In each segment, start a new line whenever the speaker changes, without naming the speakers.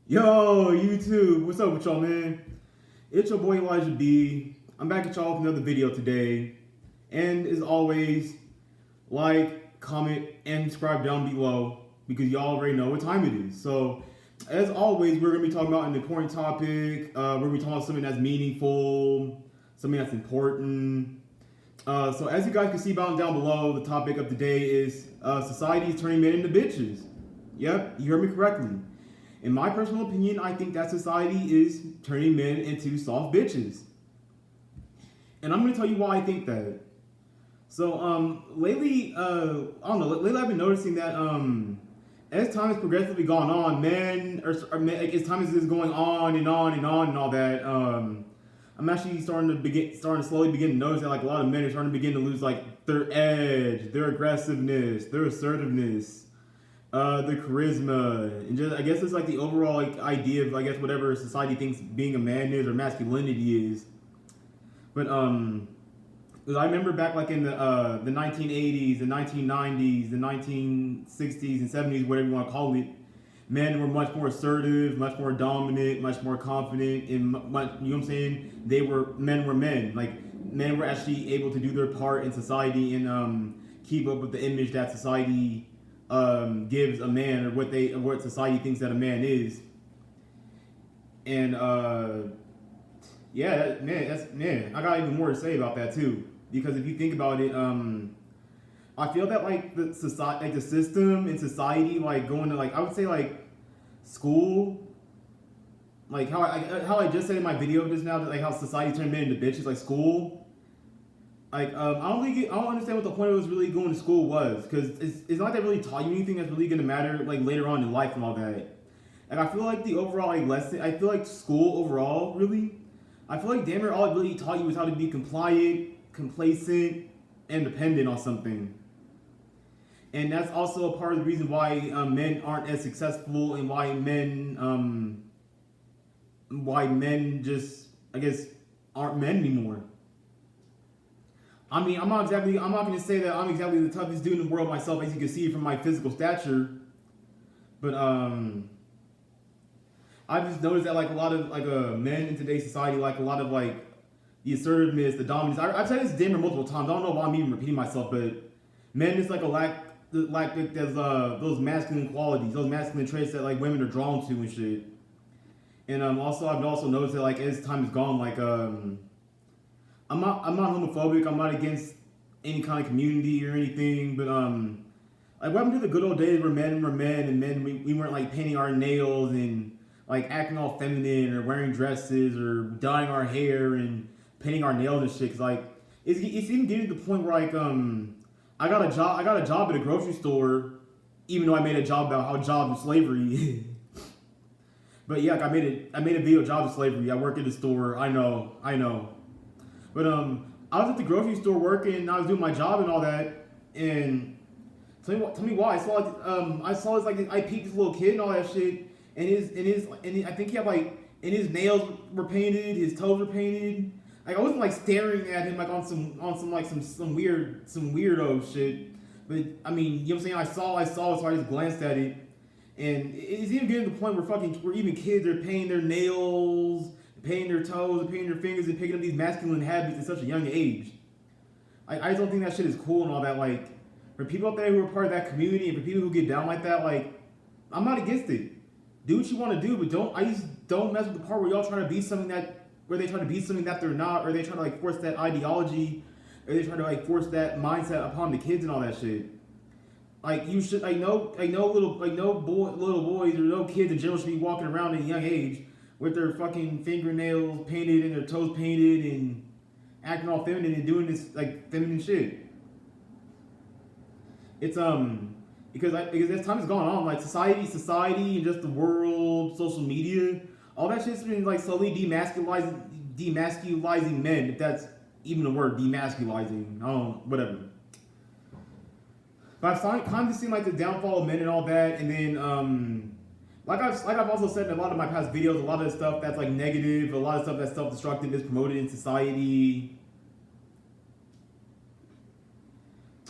Yo, YouTube, what's up with y'all, man? It's your boy Elijah B. I'm back at y'all with another video today. And as always, like, comment, and subscribe down below because y'all already know what time it is. So, as always, we're going to be talking about an important topic. We're going to be talking about something that's meaningful, something that's important. So, as you guys can see down below, the topic of the day is society is turning men into bitches. Yep, you heard me correctly. In my personal opinion, I think that society is turning men into soft bitches. And I'm going to tell you why I think that. So, lately, I don't know, lately I've been noticing that, as time has progressively gone on, like, as time is going on and on and on and all that, I'm actually starting to slowly begin to notice that, like, a lot of men are starting to begin to lose, like, their edge, their aggressiveness, their assertiveness, the charisma, and just I guess it's like the overall like idea of I guess whatever society thinks being a man is or masculinity is. But 'cause I remember back like in the 1980s, the 1990s, the 1960s and 70s, whatever you want to call it, men were much more assertive, much more dominant, much more confident, and much, you know what I'm saying? Men were men. Like men were actually able to do their part in society and keep up with the image that society gives a man or what society thinks that a man is. And yeah, man, I got even more to say about that too. Because if you think about it, I feel that like the society, like the system in society, like going to like I would say like school, like how I just said in my video just now, like how society turned men into bitches, like school. Like I don't understand what the point of us really going to school was because it's not that really taught you anything that's really gonna matter like later on in life and all that. And I feel like the overall like lesson, I feel like school overall really, I feel like damn near all it really taught you was how to be compliant, complacent, and dependent on something. And that's also a part of the reason why men aren't as successful and why men just I guess aren't men anymore. I mean, I'm not going to say that I'm exactly the toughest dude in the world myself, as you can see from my physical stature. But I just noticed that like a lot of like men in today's society, like a lot of like the assertiveness, the dominance. I've said this damn near multiple times. I don't know why I'm even repeating myself, but men is like there's those masculine qualities, those masculine traits that like women are drawn to and shit. And also I've also noticed that like as time has gone, like I'm not homophobic. I'm not against any kind of community or anything. But like what happened to the good old days where men were men and we weren't like painting our nails and like acting all feminine or wearing dresses or dyeing our hair and painting our nails and shit. Cause like it's even getting to the point where like I got a job at a grocery store, even though I made a job about how jobs are slavery. But yeah, like I made a video of jobs of slavery. I work at the store. I know. But I was at the grocery store working, and I was doing my job and all that. And tell me why I saw this like I peeped this little kid and all that shit. I think he had like and his nails were painted, his toes were painted. Like I wasn't like staring at him like on some weirdo shit. But I mean, you know what I'm saying? I saw it, so I just glanced at it. And it's even getting to the point where even kids are painting their nails, painting their toes, and painting their fingers, and picking up these masculine habits at such a young age. I just don't think that shit is cool and all that. Like, for people out there who are part of that community, and for people who get down like that, like, I'm not against it. Do what you want to do, but I just don't mess with the part where y'all trying to be something where they try to be something that they're not, or they try to like force that ideology, or they try to like force that mindset upon the kids and all that shit. Like you should, no little boys or no kids in general should be walking around at a young age with their fucking fingernails painted and their toes painted and acting all feminine and doing this like feminine shit. It's because as time has gone on, like society and just the world, social media, all that shit's been like slowly demasculizing men, if that's even a word, demasculizing. I don't know, whatever. But I've kind of seen like the downfall of men and all that, and then like I've also said in a lot of my past videos, a lot of the stuff that's like negative, a lot of stuff that's self-destructive is promoted in society.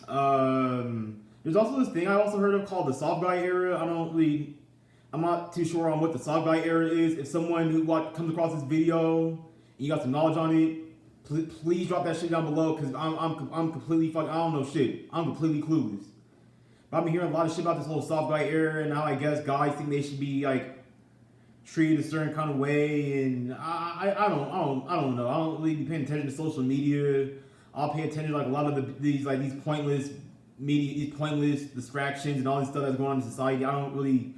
There's also this thing I also heard of called the soft guy era. I don't really I'm not too sure on what the soft guy era is. If someone who comes across this video and you got some knowledge on it, please drop that shit down below because I'm completely fucking, I don't know shit. I'm completely clueless. But I've been hearing a lot of shit about this whole soft guy era and how I guess guys think they should be like treated a certain kind of way, and I don't know. I don't really be paying attention to social media. I'll pay attention to like a lot of these pointless media, these pointless distractions and all this stuff that's going on in society. I don't really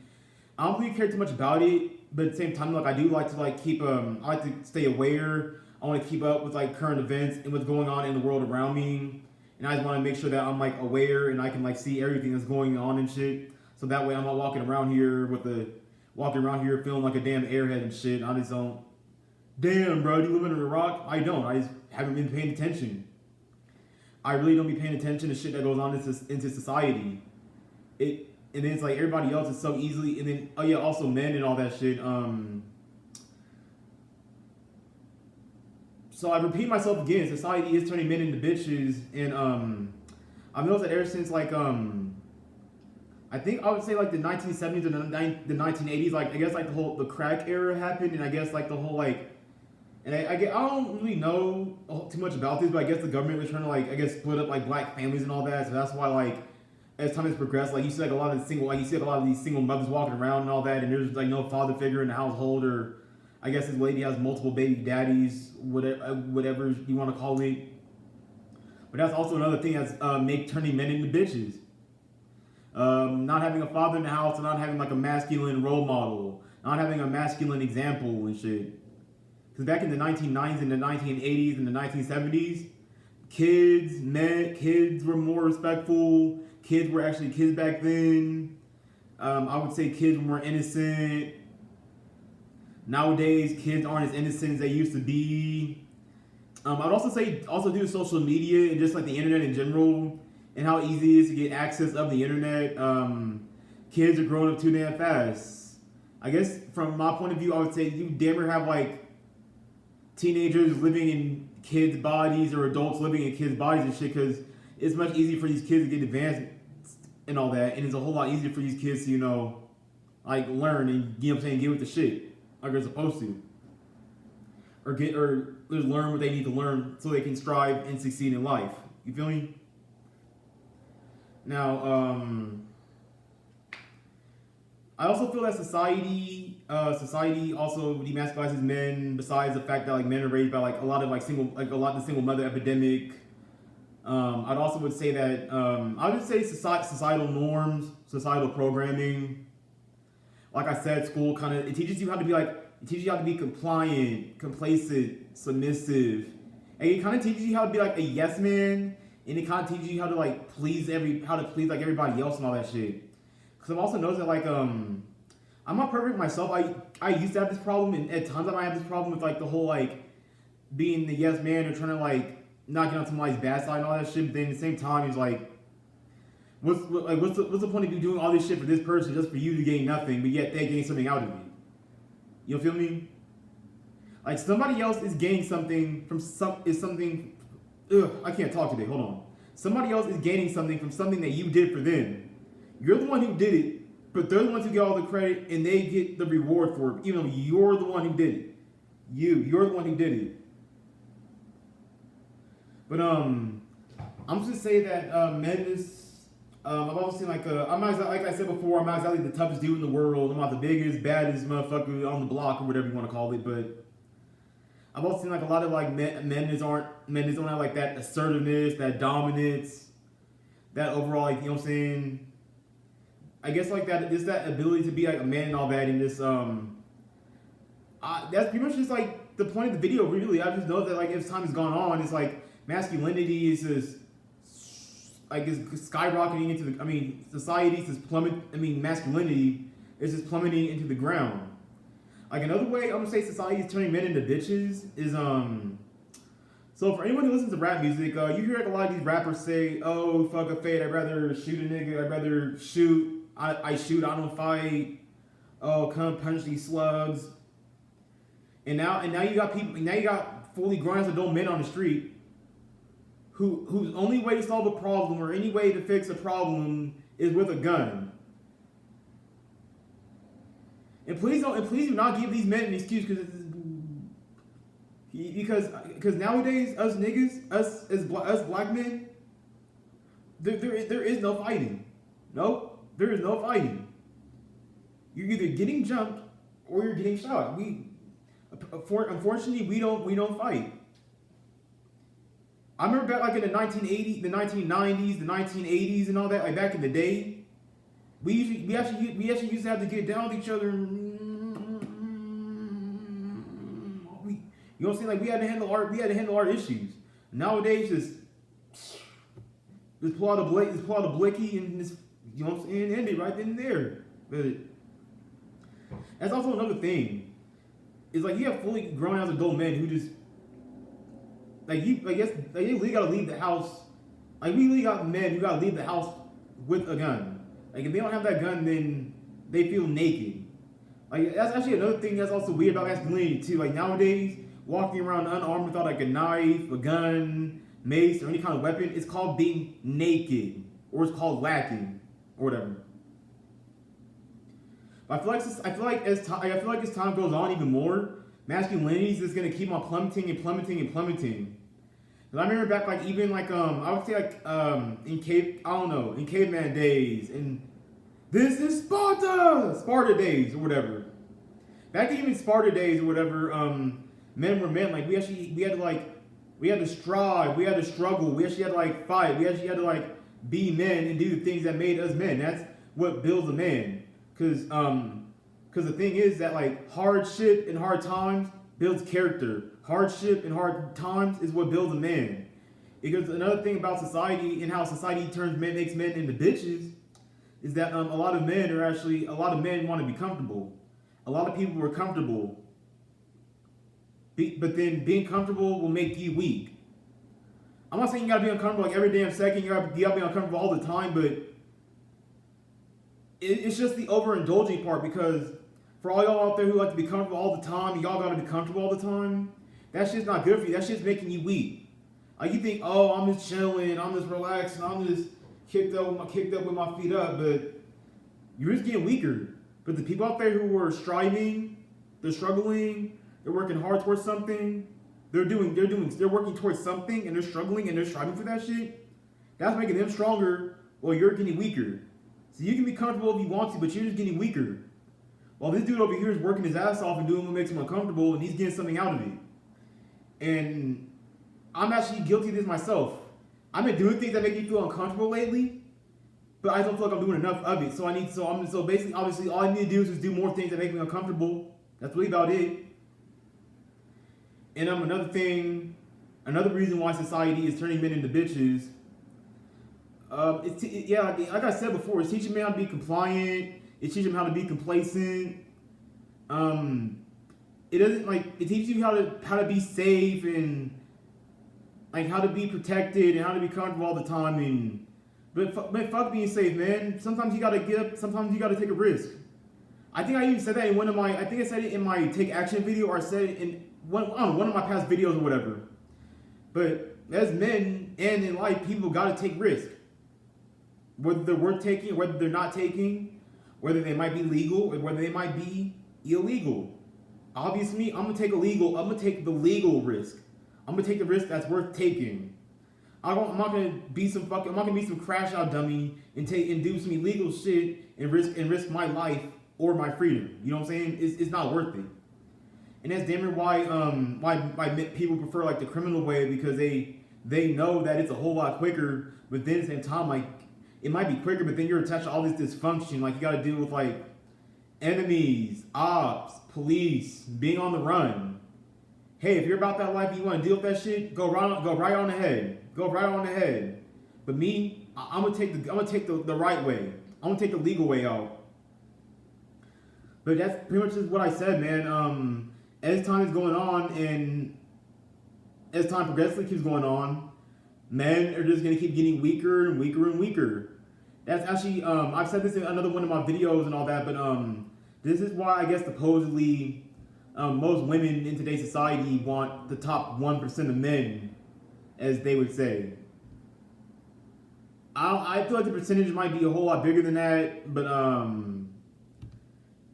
care too much about it, but at the same time, like I do like to like keep I like to stay aware. I want to keep up with like current events and what's going on in the world around me, and I just want to make sure that I'm like aware and I can like see everything that's going on and shit. So that way I'm not walking around here feeling like a damn airhead and shit. I just don't. Damn, bro, do you live in Iraq? I don't. I just haven't been paying attention. I really don't be paying attention to shit that goes on into society. And then it's like everybody else is so easily, and then oh yeah, also men and all that shit. So I repeat myself again. Society is turning men into bitches, and I've noticed that ever since like I think I would say like the 1970s or the 1980s, like I guess like the crack era happened, and I guess like the whole like, and I don't really know too much about this, but I guess the government was trying to like I guess split up like black families and all that, so that's why like as time has progressed, like you see like a lot of these single mothers walking around and all that, and there's like no father figure in the household, or I guess this lady has multiple baby daddies, whatever you want to call it. But that's also another thing that's turning men into bitches. Not having a father in the house, and not having like a masculine role model, not having a masculine example and shit. Because back in the 1990s and the 1980s and the 1970s, kids were more respectful. Kids were actually kids back then. I would say kids were more innocent. Nowadays, kids aren't as innocent as they used to be. I'd also say due to social media and just like the internet in general, and how easy it is to get access of the internet, kids are growing up too damn fast. I guess from my point of view, I would say you damn near have like teenagers living in kids' bodies or adults living in kids' bodies and shit, because it's much easier for these kids to get advanced and all that, and it's a whole lot easier for these kids to, you know, like learn and, you know what I'm saying, get with the shit like they're supposed to. Or just learn what they need to learn so they can strive and succeed in life. You feel me? Now, I also feel that society also demasculizes men. Besides the fact that like men are raised by like a lot of the single mother epidemic. I'd also would say that I would say societal norms, societal programming. Like I said, school it teaches you how to be compliant, complacent, submissive, and it kind of teaches you how to be like a yes man, and it kind of teaches you how to like please like everybody else and all that shit. Because I've also noticed that like I'm not perfect myself. I used to have this problem, and at times I might have this problem with like the whole like being the yes man or trying to like not get on somebody's bad side and all that shit. But then at the same time, he's like, what's the point of you doing all this shit for this person just for you to gain nothing, but yet they gain something out of it? You feel me? Like somebody else is gaining something from something. I can't talk today. Hold on. Somebody else is gaining something from something that you did for them. You're the one who did it, but they're the ones who get all the credit and they get the reward for it, even though you're the one who did it. You're the one who did it. But I'm just gonna say that men is. I've always seen like I said before, I'm not exactly the toughest dude in the world. I'm not the biggest, baddest motherfucker on the block or whatever you want to call it. But I've also seen like a lot of like men don't have like that assertiveness, that dominance, that overall like, you know what I'm saying. I guess like that ability to be like a man and all that, and this that's pretty much just like the point of the video. Really, I just know that like as time has gone on, it's like masculinity is just like is skyrocketing into the. Society's just masculinity is just plummeting into the ground. Like another way I'm gonna say society is turning men into bitches is So for anyone who listens to rap music, you hear like a lot of these rappers say, "Oh fuck a fade, I'd rather shoot a nigga, I'd rather shoot. I shoot, I don't fight. Oh come punch these slugs." And now you got fully grown adult men on the street whose only way to solve a problem or any way to fix a problem is with a gun. And please do not give these men an excuse because nowadays us niggas, us black men, there is no fighting. No, there is no fighting. You're either getting jumped or you're getting shot. Unfortunately, we don't fight. I remember back like in the 1980s, the 1990s, the 1980s, and all that. Like back in the day, we actually used to have to get down with each other. You know what I'm saying? Like we had to handle our issues. Nowadays, just pull out a blicky and just, you know what I'm saying, end it right then and there. But that's also another thing. It's like you have fully grown as adult men who just you really gotta leave the house. Like we really got men who gotta leave the house with a gun. Like if they don't have that gun, then they feel naked. Like that's actually another thing that's also weird about masculinity too. Like nowadays, walking around unarmed without like a knife, a gun, mace, or any kind of weapon, it's called being naked, or it's called lacking, or whatever. But I feel like as time goes on even more, masculinity is just gonna keep on plummeting and plummeting and plummeting. Cause I remember back like even like I would say like in caveman days, and this is Sparta days or whatever. Back in even Sparta days or whatever, men were men. Like we had to strive, we had to struggle, we actually had to like fight, we actually had to like be men and do the things that made us men. That's what builds a man. Cause the thing is that like hardship and hard times builds character. Hardship and hard times is what builds a man. Because another thing about society and how society makes men into bitches is that a lot of men want to be comfortable. A lot of people are comfortable. But then being comfortable will make you weak. I'm not saying you gotta be uncomfortable like every damn second, you gotta be uncomfortable all the time, but it's just the overindulging part, because for all y'all out there who like to be comfortable all the time, and y'all gotta be comfortable all the time, that shit's not good for you. That shit's making you weak. Like you think, oh, I'm just chilling, I'm just relaxing, I'm just kicked up with my feet up, but you're just getting weaker. But the people out there who are striving, they're struggling, they're working hard towards something, they're working towards something, and they're struggling and they're striving for that shit, that's making them stronger while you're getting weaker. So you can be comfortable if you want to, but you're just getting weaker. While this dude over here is working his ass off and doing what makes him uncomfortable, and he's getting something out of it. And I'm actually guilty of this myself. I've been doing things that make me feel uncomfortable lately, but I don't feel like I'm doing enough of it. So basically, obviously, all I need to do is just do more things that make me uncomfortable. That's really about it. And another reason why society is turning men into bitches, like I said before, it's teaching men how to be compliant. It's teaching them how to be complacent. It teaches you how to be safe and like how to be protected and how to be comfortable all the time. But fuck being safe, man. Sometimes you gotta get up. Sometimes you gotta take a risk. I think I even said that in I said it in my Take Action video, or I said it in one of my past videos or whatever. But as men and in life, people gotta take risk. Whether they're worth taking, whether they're not taking, whether they might be legal or whether they might be illegal. Obviously, I'm gonna take the legal risk. I'm gonna take the risk that's worth taking. I'm not gonna be some crash out dummy and do some illegal shit and risk my life or my freedom. You know what I'm saying? It's not worth it. And that's damn near why people prefer like the criminal way, because they know that it's a whole lot quicker. But then at the same time, like it might be quicker, but then you're attached to all this dysfunction. Like you got to deal with like enemies, ops, police, being on the run. Hey, if you're about that life, you want to deal with that shit, go right on ahead. But me, I'm gonna take the right way. I'm gonna take the legal way out. But that's pretty much just what I said, man. As time is going on and as time progressively keeps going on, men are just gonna keep getting weaker and weaker and weaker. That's actually I've said this in another one of my videos and all that, but this is why I guess supposedly most women in today's society want the top 1% of men, as they would say. I feel like the percentage might be a whole lot bigger than that, but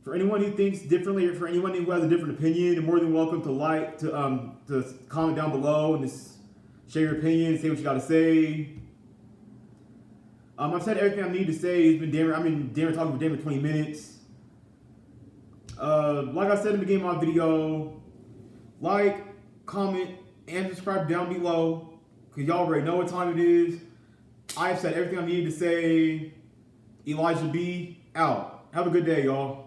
For anyone who thinks differently, or for anyone who has a different opinion, you're more than welcome to comment down below and just share your opinion, say what you got to say. I've said everything I need to say. I've been talking for damn 20 minutes. Like I said in the beginning of my video, like, comment, and subscribe down below, because y'all already know what time it is. I've said everything I needed to say. Elijah B. out. Have a good day, y'all.